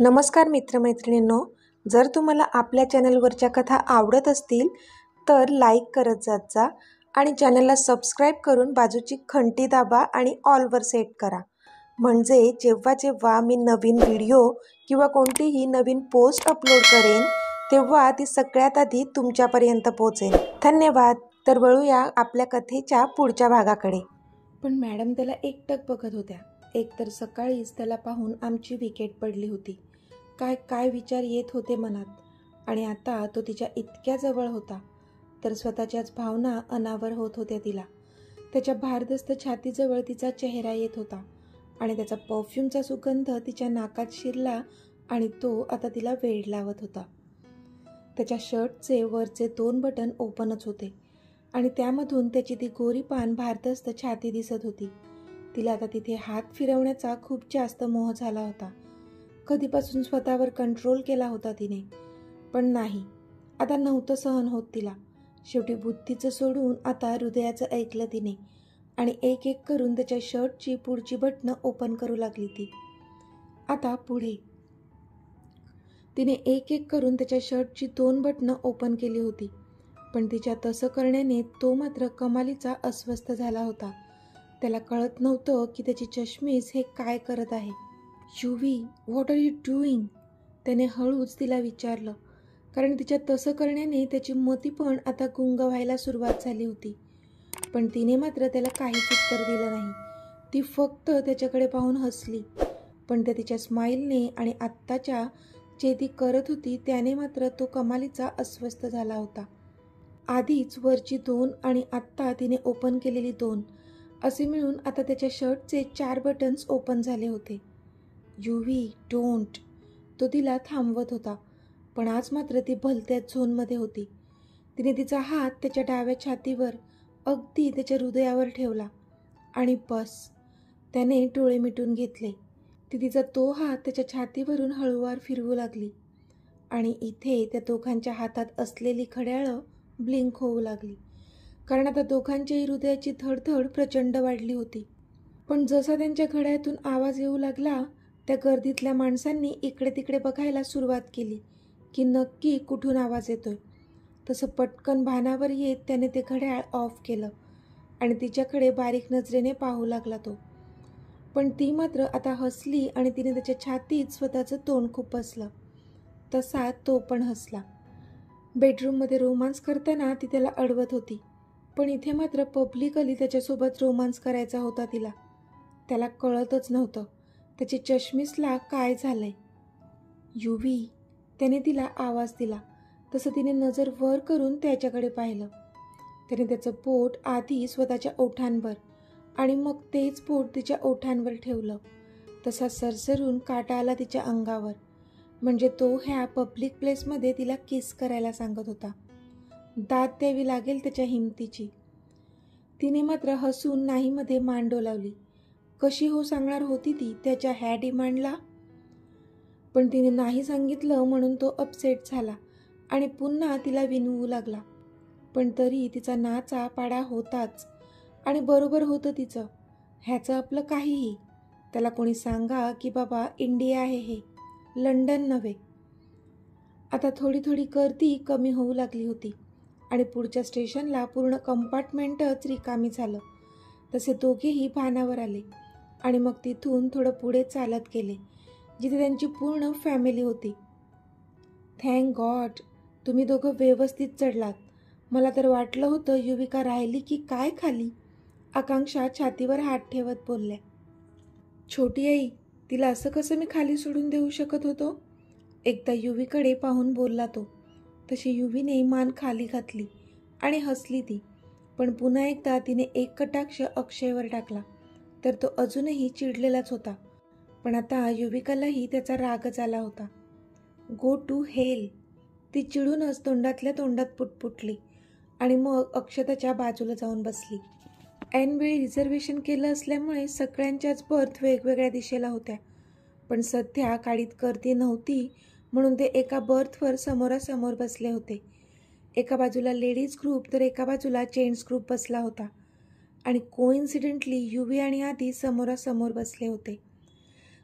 नमस्कार मित्रमैत्रिणींनो, जर तुम्हाला आपल्या चॅनलवरच्या कथा आवडत असतील तर लाईक करत जात जा आणि चॅनलला सबस्क्राईब करून बाजूची घंटी दाबा आणि ऑलवर सेट करा. म्हणजे जेव्हा जेव्हा मी नवीन व्हिडिओ किंवा कोणतीही नवीन पोस्ट अपलोड करेन तेव्हा ती सगळ्यात आधी तुमच्यापर्यंत पोहोचेल. धन्यवाद. तर वळूया आपल्या कथेच्या पुढच्या भागाकडे. पण मॅडम त्याला एकटक बघत होत्या. एकतर सकाळीच त्याला पाहून आमची विकेट पडली होती. काय काय विचार येत होते मनात. आणि आता तो तिच्या इतक्या जवळ होता तर स्वतःच्याच भावना अनावर होत होत्या तिला. त्याच्या भारदस्त छातीजवळ तिचा चेहरा येत होता आणि त्याचा परफ्यूमचा सुगंध तिच्या नाकात शिरला आणि तो आता तिला वेड लावत होता. त्याच्या शर्टचे वरचे 2 बटन ओपनच होते आणि त्यामधून त्याची ती गोरी पान भारदस्त छाती दिसत होती. तिला आता तिथे हात फिरवण्याचा खूप जास्त मोह झाला होता. कधीपासून स्वतःवर कंट्रोल केला होता तिने, पण नाही, आता नव्हतं सहन होत तिला. शेवटी बुद्धीचं सोडून आता हृदयाचं ऐकलं तिने आणि एक एक करून त्याच्या शर्टची पुढची बटणं ओपन करू लागली ती. आता पुढे तिने एक एक करून त्याच्या शर्टची 2 बटणं ओपन केली होती, पण तिच्या तसं करण्याने तो मात्र कमालीचा अस्वस्थ झाला होता. त्याला कळत नव्हतं की त्याची चष्मीस हे काय करत आहे. युवी, व्हॉट आर यू डुईंग? त्याने हळूच तिला विचारलं, कारण तिच्या तसं करण्याने त्याची मती पण आता गुंग व्हायला सुरुवात झाली होती. पण तिने मात्र त्याला काहीच उत्तर दिलं नाही. ती फक्त त्याच्याकडे पाहून हसली. पण त्या तिच्या स्माईलने आणि आत्ताच्या जे ती करत होती त्याने मात्र तो कमालीचा अस्वस्थ झाला होता. आधीच वरची 2 आणि आत्ता तिने ओपन केलेली 2 असे मिळून आता त्याच्या शर्टचे 4 बटन्स ओपन झाले होते. युवी, डोंट, तो तिला थांबवत होता. पण आज मात्र ती भलत्याच झोनमध्ये होती. तिने तिचा हात त्याच्या डाव्या छातीवर अगदी त्याच्या हृदयावर ठेवला आणि बस, त्याने डोळे मिटून घेतले. ती तिचा तो हात त्याच्या छातीवरून हळूवार फिरवू लागली आणि इथे त्या दोघांच्या हातात असलेली घड्याळं ब्लिंक होऊ लागली, कारण आता दोघांच्याही हृदयाची धडधड प्रचंड वाढली होती. पण जसा त्यांच्या घड्याळातून आवाज येऊ लागला त्या गर्दीतल्या माणसांनी इकडे तिकडे बघायला सुरुवात केली की नक्की कुठून आवाज येतोय. तसं पटकन भानावर येत त्याने ते घड्याळ ऑफ केलं आणि तिच्याकडे बारीक नजरेने पाहू लागला तो. पण ती मात्र आता हसली आणि तिने त्याच्या छातीत स्वतःचं तोंड खुपसलं. तसा तो पण हसला. बेडरूममध्ये रोमांस करताना ती त्याला अडवत होती, पण इथे मात्र पब्लिकली त्याच्यासोबत रोमांस करायचा होता तिला. त्याला कळतच नव्हतं त्याची चष्मीसला काय झालंय. युवी, त्याने तिला आवाज दिला. तसं तिने नजर वर करून त्याच्याकडे पाहिलं. त्याने त्याचं बोट आधी स्वतःच्या ओठांवर आणि मग तेच बोट तिच्या ओठांवर ठेवलं. तसा सरसरून काटा आला तिच्या अंगावर, म्हणजे तो ह्या पब्लिक प्लेसमध्ये तिला किस करायला सांगत होता. दाद द्यावी लागेल त्याच्या हिमतीची. तिने मात्र हसून नाहीमध्ये मान डोलावली. कशी हो सांगणार होती ती त्याच्या ह्या डिमांडला. पण तिने नाही सांगितलं म्हणून तो अपसेट झाला आणि पुन्हा तिला विनवू लागला. पण तरी तिचा नाचा पाडा होताच आणि बरोबर होतं तिचं. ह्याचं आपलं काहीही. त्याला कोणी सांगा की बाबा इंडिया आहे हे, लंडन नव्हे. आता थोडी थोडी गर्दी कमी होऊ लागली होती आणि पुढच्या स्टेशनला पूर्ण कंपार्टमेंटच रिकामी झालं. तसे दोघेही भानावर आले आणि मग तिथून थोडं पुढे चालत गेले जिथे त्यांची पूर्ण फॅमिली होती. थँक गॉड, तुम्ही दोघं व्यवस्थित चढलात. मला तर वाटलं होतं युविका राहिली की काय खाली. आकांक्षा छातीवर हात ठेवत बोलल्या. छोटी आई, तिला असं कसं मी खाली सोडून देऊ शकत होतो? एकदा युवीकडे पाहून बोलला तो. तशी युवीने मान खाली घातली आणि हसली ती. पण पुन्हा एकदा तिने एक कटाक्ष अक्षयवर टाकला तर तो अजूनही चिडलेलाच होता. पण आता युविकालाही त्याचा रागच आला होता. गो टू हेल, ती चिडूनच तोंडातल्या तोंडात पुटपुटली आणि मग अक्षताच्या बाजूला जाऊन बसली. ऐनवेळी रिझर्वेशन केलं असल्यामुळे सगळ्यांच्याच बर्थ वेगवेगळ्या दिशेला होत्या. पण सध्या गाडीत गर्दी नव्हती म्हणून ते एका बर्थवर समोरासमोर बसले होते. एका बाजूला लेडीज ग्रुप तर एका बाजूला जेंट्स ग्रुप बसला होता आणि कोइन्सिडेंटली युवी आणि आधी समोरासमोर बसले होते.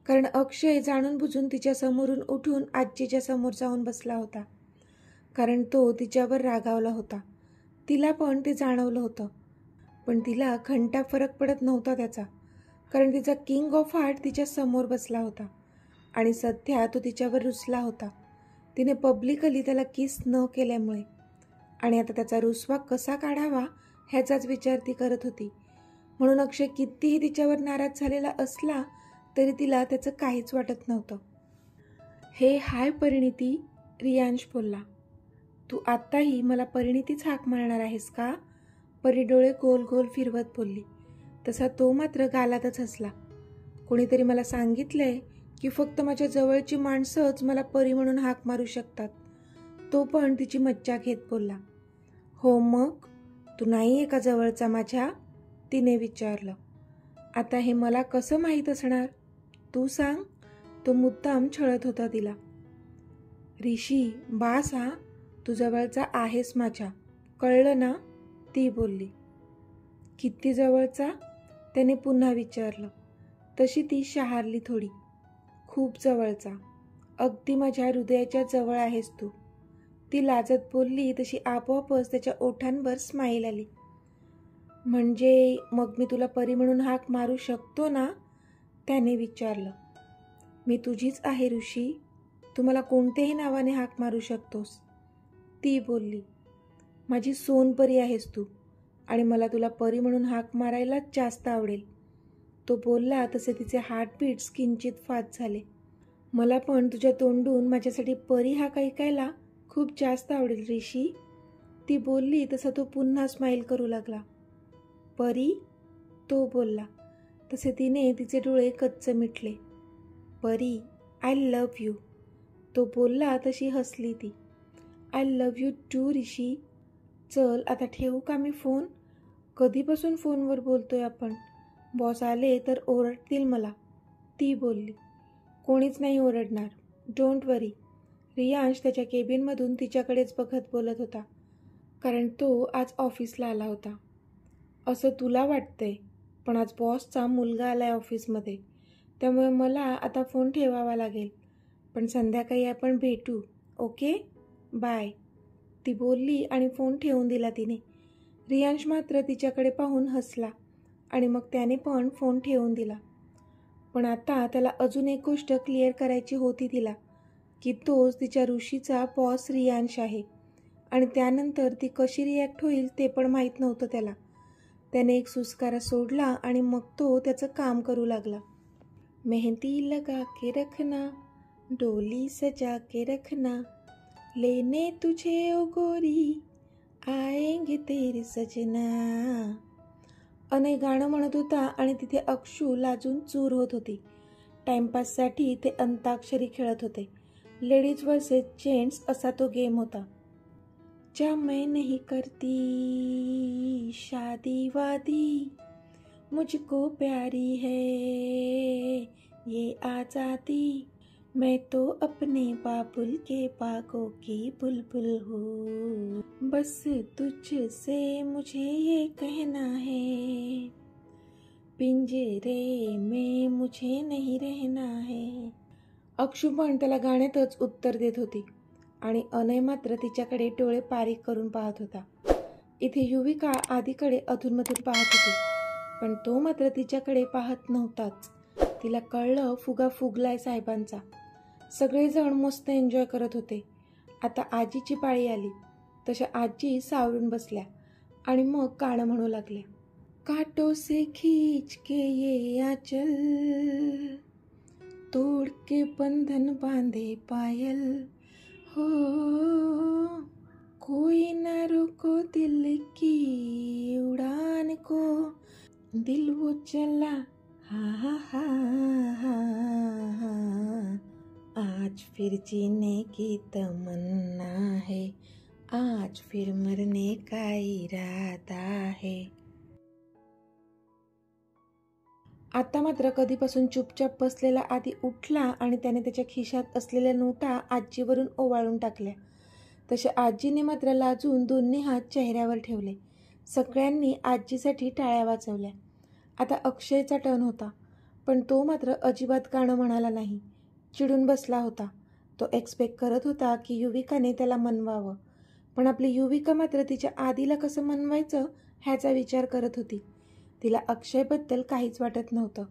कारण अक्षय जाणून बुजून तिच्या समोरून उठून आजीच्या समोर जाऊन बसला होता. कारण तो तिच्यावर रागावला होता. तिला पण ते जाणवलं होतं, पण तिला घंटा फरक पडत नव्हता त्याचा, कारण तिचा किंग ऑफ हार्ट तिच्या समोर बसला होता आणि सध्या तो तिच्यावर रुसला होता, तिने पब्लिकली त्याला किस न केल्यामुळे. आणि आता त्याचा रुसवा कसा काढावा ह्याचाच विचार ती करत होती. म्हणून अक्षय कितीही तिच्यावर नाराज झालेला असला तरी तिला त्याचं काहीच वाटत नव्हतं. हे हाय परिणिती, रियांश बोलला. तू आत्ताही मला परिणितीच हाक मारणार आहेस का? परी डोळे गोल गोल फिरवत बोलली. तसा तो मात्र गालातच हसला. कोणीतरी मला सांगितलंय की फक्त माझ्या जवळची माणसंच मला परी म्हणून हाक मारू शकतात. तो पण तिची मज्जा घेत बोलला. हो मग तू नाही आहे का जवळचा माझ्या? तिने विचारलं. आता हे मला कसं माहीत असणार? तू सांग. तो मुद्दाम छळत होता तिला. ऋषी बास हा, तू जवळचा आहेस माझ्या, कळलं ना? ती बोलली. किती जवळचा? त्याने पुन्हा विचारलं. तशी ती शहारली थोडी. खूप जवळचा, अगदी माझ्या हृदयाच्या जवळ आहेस तू. ती लाजत बोलली तशी आपोआपच त्याच्या ओठांवर स्माईल आली. म्हणजे मग मी तुला परी म्हणून हाक मारू शकतो ना? त्याने विचारलं. मी तुझीच आहे ऋषी, तू मला कोणत्याही नावाने हाक मारू शकतोस. ती बोलली. माझी सोनपरी आहेस तू आणि मला तुला परी म्हणून हाक मारायलाच जास्त आवडेल. तो बोलला तसे तिचे हार्टबीट्स किंचित फास्ट झाले. मला पण तुझ्या तोंडून माझ्यासाठी परी हाक ऐकायला खूप जास्त आवडेल ऋषी. ती बोलली तसा तो पुन्हा स्माईल करू लागला. परी? तो बोलला. तसे तिने तिचे डोळे कच्च मिटले. परी, आय लव्ह यू. तो बोलला तशी हसली ती. आय लव्ह यू टू ऋषी. चल आता ठेवू का मी फोन? कधीपासून फोनवर बोलतोय आपण? बॉस आले तर ओरडतील मला. ती बोलली. कोणीच नाही ओरडणार, डोंट वरी. रियांश त्याच्या केबिनमधून तिच्याकडेच बघत बोलत होता, कारण तो आज ऑफिसला आला होता. असं तुला वाटतंय, पण आज बॉसचा मुलगा आलाय ऑफिसमध्ये, त्यामुळे मला आता फोन ठेवावा लागेल. पण संध्याकाळी आपण भेटू, ओके? बाय. ती बोलली आणि फोन ठेवून दिला तिने. रियांश मात्र तिच्याकडे पाहून हसला आणि मग त्याने पण फोन ठेवून दिला. पण आता त्याला अजून एक गोष्ट क्लिअर करायची होती तिला, की तोच तिच्या ऋषीचा बॉस रियांश आहे आणि त्यानंतर ती कशी रिॲक्ट होईल ते पण माहीत नव्हतं त्याला. त्याने एक सुस्कारा सोडला आणि मग तो त्याचं काम करू लागला. मेहंदी लगा के रखना, डोली सजा के रखना, लेने तुझे ओ गोरी, आएंगे तेरे सजना. अनय गाणं म्हणत होता आणि तिथे अक्षू लाजून चूर होत होती. टाइमपाससाठी ते अंताक्षरी खेळत होते. लेडीज वर्सेस जेंट्स असा तो गेम होता. जा मैं नहीं करती शादी वादी, मुझको प्यारी है ये आज़ादी, मैं तो अपने बाबुल के बागों की बुलबुल हूँ, बस तुझसे मुझे ये कहना है, पिंजरे में मुझे नहीं रहना है. अक्षू पण त्याला गाण्यातच उत्तर देत होती आणि अनय मात्र तिच्याकडे डोळे पारीक करून पाहत होता. इथे युविका आधीकडे अधूनमधून पाहत होती, पण तो मात्र तिच्याकडे पाहत नव्हताच. तिला कळलं फुगा फुगलाय साहेबांचा. सगळेजण मस्त एन्जॉय करत होते. आता आजीची पाळी आली. तशा आजी सावरून बसल्या आणि मग गाणं म्हणू लागल्या. कांटों से खींच के ये आंचल, तोड़ के बंधन बांधे पायल, हो कोई ना रोको दिल की उड़ान को, दिल वो चला हा हा हा हा हा, आज फिर जीने की तमन्ना है, आज फिर मरने का इरादा है. आता मात्र कधीपासून चुपचाप बसलेला आधी उठला आणि त्याने त्याच्या खिशात असलेल्या नोटा आजीवरून ओवाळून टाकल्या. तसे आजीने मात्र लाजून दोन्ही हात चेहऱ्यावर ठेवले. सगळ्यांनी आजीसाठी टाळ्या वाजवल्या. आता अक्षयचा टर्न होता. पण तो मात्र अजिबात गाणं म्हणाला नाही. चिडून बसला होता. तो एक्सपेक्ट करत होता की युविकाने त्याला मनवावं, पण आपली युविका मात्र तिच्या आधीला कसं मनवायचं ह्याचा विचार करत होती. तिला अक्षयबद्दल काहीच वाटत नव्हतं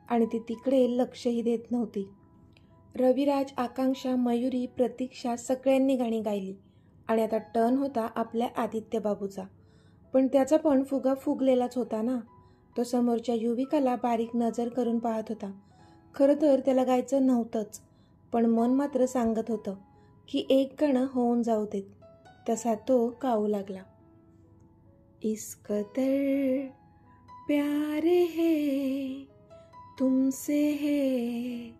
आणि ती तिकडे लक्षही देत नव्हती. रविराज, आकांक्षा, मयुरी, प्रतीक्षा सगळ्यांनी गाणी गायली आणि आता टर्न होता आपल्या आदित्य बाबूचा. पण त्याचा पण फुगा फुगलेलाच होता ना. तो समोरच्या युविकाला बारीक नजर करून पाहत होता. खरं तर त्याला गायचं नव्हतंच, पण मन मात्र सांगत होतं की एक गाणं होऊन जाऊ देत. तसा तो गाऊ लागला. इस कदर प्यार है तुमसे है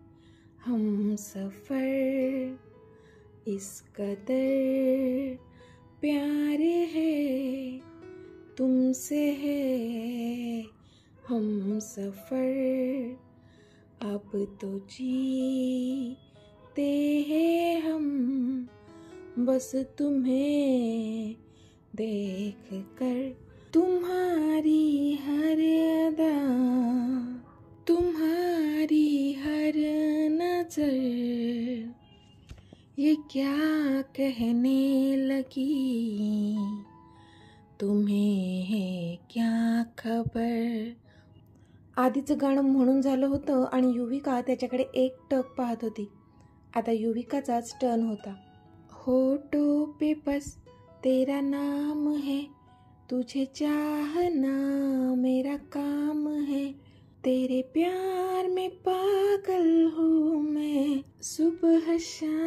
हम सफर, इस कदर प्यार है तुमसे है हम सफर, अब तो जीते हैं हम बस तुम्हें देख कर, तुम्हारी हर अदा, तुम्हारी हर नजर, ये क्या कहने लगी, तुम्हें है क्या खबर. आधीचं गाणं म्हणून झालं होतं आणि युविका त्याच्याकडे एकटक पाहत होती. आता युविकाचाच टर्न होता. होठों पे बस तेरा नाम है, तुझे चाहना मेरा काम है, तेरे प्यार में पागल हूँ मैं सुबह शाम,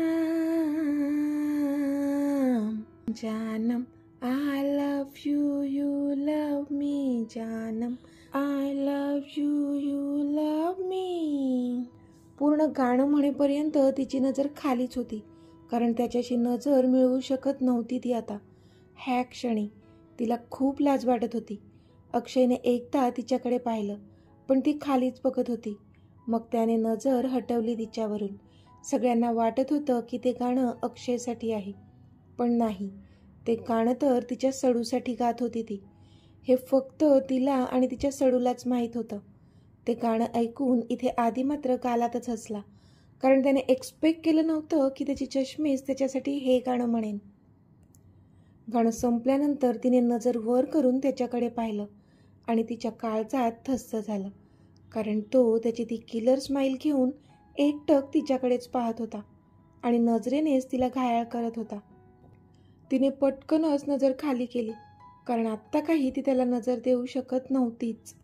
जानम I love you, you love me, जानम I love you, you love me. पूर्ण गाणं म्हणेपर्यंत तिची नजर खालीच होती, कारण त्याच्याशी नजर मिळवू शकत नव्हती ती आता. ह्या क्षणी तिला खूप लाज वाटत होती. अक्षयने एकदा तिच्याकडे पाहिलं, पण ती खालीच बघत होती. मग त्याने नजर हटवली तिच्यावरून. सगळ्यांना वाटत होतं की ते गाणं अक्षयसाठी आहे, पण नाही, ते गाणं तर तिच्या सडूसाठी गात होती ती. हे फक्त तिला आणि तिच्या सडूलाच माहीत होतं. ते गाणं ऐकून इथे आधी मात्र गालातच हसला, कारण त्याने एक्सपेक्ट केलं नव्हतं की त्याची चष्मीस त्याच्यासाठी हे गाणं म्हणेन. गाणं संपल्यानंतर तिने नजर वर करून त्याच्याकडे पाहिलं आणि तिच्या काळजात थस्स झालं, कारण तो त्याची ती किलर स्माईल घेऊन एकटक तिच्याकडेच पाहत होता आणि नजरेनेच तिला घायाळ करत होता. तिने पटकनच नजर खाली केली, कारण आत्ता काही ती त्याला नजर देऊ शकत नव्हतीच.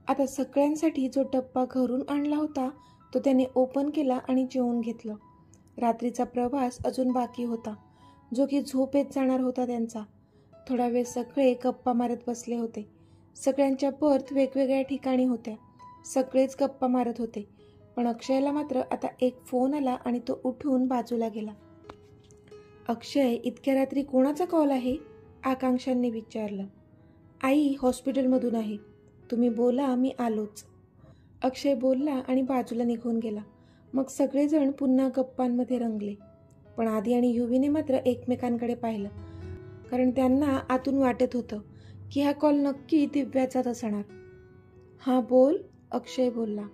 आता सगळ्यांसाठी जो डब्बा घरून आणला होता तो त्याने ओपन केला आणि जेवून घेतलं. रात्रीचा प्रवास अजून बाकी होता, जो की झोपेत जाणार होता त्यांचा. थोडा वेळ सगळे गप्पा मारत बसले होते. सगळ्यांच्या बर्थ वेगवेगळ्या ठिकाणी होत्या. सगळेच गप्पा मारत होते, पण अक्षयला मात्र आता एक फोन आला आणि तो उठून बाजूला गेला. अक्षय, इतक्या रात्री कोणाचा कॉल आहे? आकांक्षांनी विचारलं. आई हॉस्पिटलमधून आहे, तुम्ही बोला, मी आलोच. अक्षय बोलला आणि बाजूला निघून गेला. मग सगळेजण पुन्हा गप्पांमध्ये रंगले, पण आदी आणि युवीने मात्र एकमेकांकडे पाहिलं, कारण त्यांना आतून वाटत होतं की हा कॉल नक्की दिव्याचाच असणार. हां बोल, अक्षय बोलला.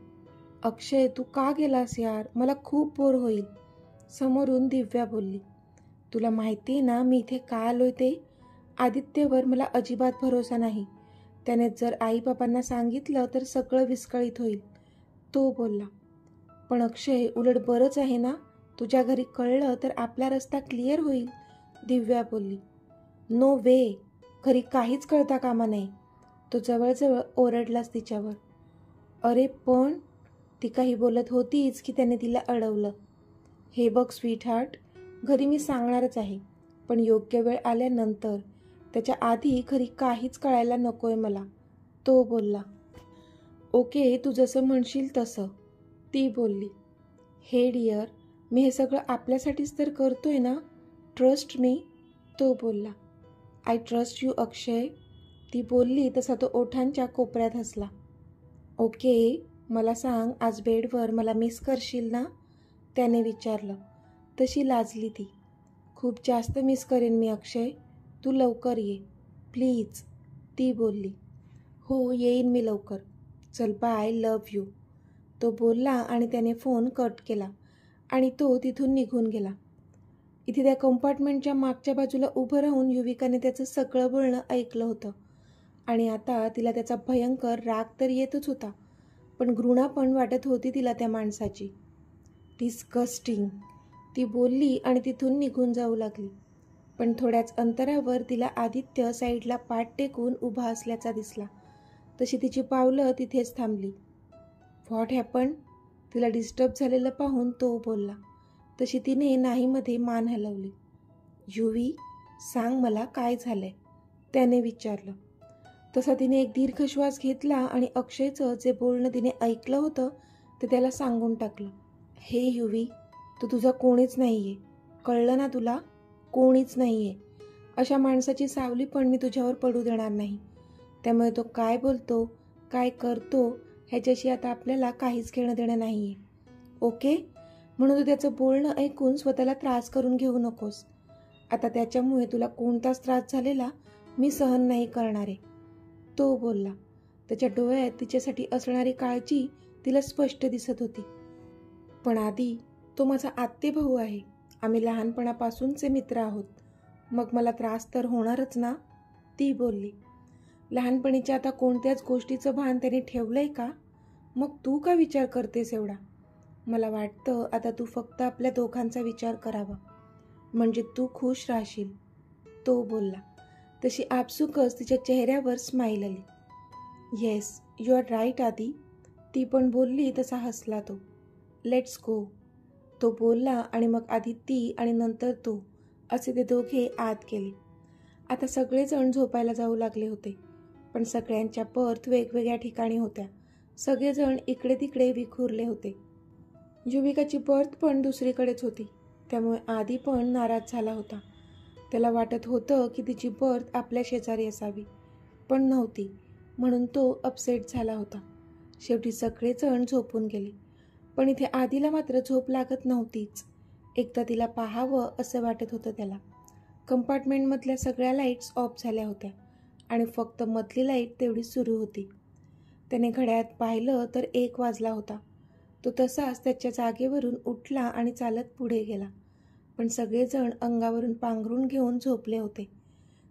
अक्षय, तू का गेलास यार, मला खूप बोर होईल, समोरून दिव्या बोलली. तुला माहिती आहे ना मी इथे का आलोय ते? आदित्यवर मला अजिबात भरोसा नाही. त्याने जर आईबाबांना सांगितलं तर सगळं विस्कळीत होईल, तो बोलला. पण अक्षय, उलट बरंच आहे ना, तुझ्या घरी कळलं तर आपला रस्ता क्लिअर होईल, दिव्या बोलली. नो वे, घरी काहीच कळता कामा नाही, तो जवळजवळ ओरडलाच तिच्यावर. अरे पण, ती काही बोलत होतीच की त्याने तिला अडवलं. हे बघ स्वीटहार्ट, घरी मी सांगणारच आहे, पण योग्य वेळ आल्यानंतर, त्याच्या आधी घरी काहीच कळायला नकोय मला, तो बोलला. ओके, तू जसं म्हणशील तसं, ती बोलली. हे डिअर, मी हे सगळं आपल्यासाठीच तर करतोय ना, ट्रस्ट मी, तो बोलला. आय ट्रस्ट यू अक्षय, ती बोलली तसा तो ओठांच्या कोपऱ्यात हसला. ओके, मला सांग, आज बेडवर मला मिस करशील ना, त्याने विचारलं. तशी लाजली ती. खूप जास्त मिस करेन मी अक्षय, तू लवकर ये प्लीज, ती बोलली. हो येईन मी लवकर, चल बाय, लव्ह यू, तो बोलला आणि त्याने फोन कट केला आणि तो तिथून निघून गेला. इथे त्या कंपार्टमेंटच्या मागच्या बाजूला उभं राहून युविकाने त्याचं सगळं बोलणं ऐकलं होतं आणि आता तिला त्याचा भयंकर राग तर येतच होता, पण घृणा पण वाटत होती तिला त्या माणसाची. डिस्गस्टिंग, ती बोलली आणि तिथून निघून जाऊ लागली. पण थोड्याच अंतरावर तिला आदित्य साईडला पाठ टेकून उभा असल्याचा दिसला. तशी तिची पावलं तिथेच थांबली. What happen? तिला डिस्टर्ब झालेलं पाहून तो बोलला. तशी तिने नाहीमध्ये मान हलवली. युवी, सांग मला काय झालंय, त्याने विचारलं. तसा तिने एक दीर्घ श्वास घेतला आणि अक्षयचं जे बोलणं तिने ऐकलं होतं ते त्याला सांगून टाकलं. हे युवी, तू तुझा कोणीच नाहीये, कळलं ना तुला? कोणीच नाहीये. अशा माणसाची सावली पण मी तुझ्यावर पडू देणार नाही. त्यामुळे तो काय बोलतो, काय करतो ह्याच्याशी आता आपल्याला काहीच घेणं देणं नाहीये. ओके? म्हणून तू त्याचं बोलणं ऐकून स्वतःला त्रास करून घेऊ नकोस. आता त्याच्यामुळे तुला कोणताच त्रास झालेला मी सहन नाही करणार आहे, तो बोलला. त्याच्या डोळ्यात तिच्यासाठी असणारी काळजी तिला स्पष्ट दिसत होती. पण आधी, तो माझा आत्तेभाऊ आहे. आम्ही लहानपणापासूनचे मित्र आहोत. मग मला त्रास तर होणारच ना, ती बोलली. लहानपणीच्या आता कोणत्याच गोष्टीचं भान त्याने ठेवलंय का? मग तू का विचार करतेस एवढा? मला वाटतं आता तू फक्त आपल्या दोघांचा विचार करावा, म्हणजे तू खुश राहशील, तो बोलला. तशी आपसुकच तिच्या चेहऱ्यावर स्माईल आली. येस, यू आर राईट आदी, ती पण बोलली. तसा हसला तो. लेट्स गो, तो बोलला आणि मग आधी ती आणि नंतर तो असे ते दोघे आत गेले. आता सगळेजण झोपायला जाऊ लागले होते, पण सगळ्यांच्या बर्थ वेगवेगळ्या ठिकाणी होत्या. सगळेजण इकडे तिकडे विखुरले होते. युविकाची बर्थ पण दुसरीकडेच होती, त्यामुळे आधी पण नाराज झाला होता. त्याला वाटत होतं की तिची बर्थ आपल्या शेजारी असावी, पण नव्हती, म्हणून तो अपसेट झाला होता. शेवटी सगळेजण झोपून गेले, पण इथे आधीला मात्र झोप लागत नव्हतीच. एकदा तिला पाहावं असं वाटत होतं त्याला. कंपार्टमेंटमधल्या सगळ्या लाईट्स ऑफ झाल्या होत्या आणि फक्त मधली लाईट तेवढी सुरू होती. त्याने घड्याळात पाहिलं तर 1 वाजला होता. तो तसाच त्याच्या जागेवरून उठला आणि चालत पुढे गेला, पण सगळेजण अंगावरून पांघरून घेऊन झोपले होते.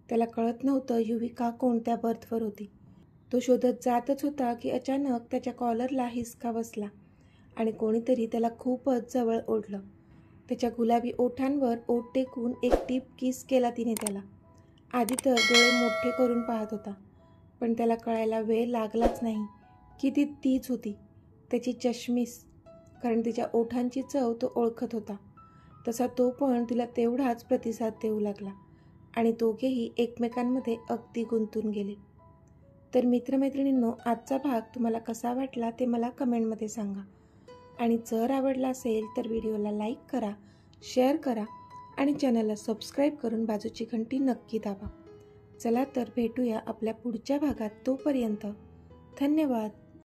त्याला कळत नव्हतं युविका कोणत्या बर्थवर होती. तो शोधत जातच होता की अचानक त्याच्या कॉलरला हिसका बसला आणि कोणीतरी त्याला खूपच जवळ ओढलं. त्याच्या गुलाबी ओठांवर ओठ टेकून एक टीप किस केला तिने त्याला. आधी तर डोळे मोठे करून पाहत होता, पण त्याला कळायला वेळ लागलाच नाही की ती तीच होती, त्याची चष्मीस, कारण तिच्या ओठांची चव तो ओळखत होता. तसा तो पण तिला तेवढाच प्रतिसाद देऊ लागला आणि दोघेही एकमेकांमध्ये अगदी गुंतून गेले. तर मित्रमैत्रिणींनो, आजचा भाग तुम्हाला कसा वाटला ते मला कमेंटमध्ये सांगा आणि जर आवडला असेल तर व्हिडिओला लाईक करा, शेअर करा आणि चॅनलला सबस्क्राईब करून बाजूची घंटी नक्की दाबा. चला तर भेटूया आपल्या पुढच्या भागात. तोपर्यंत धन्यवाद.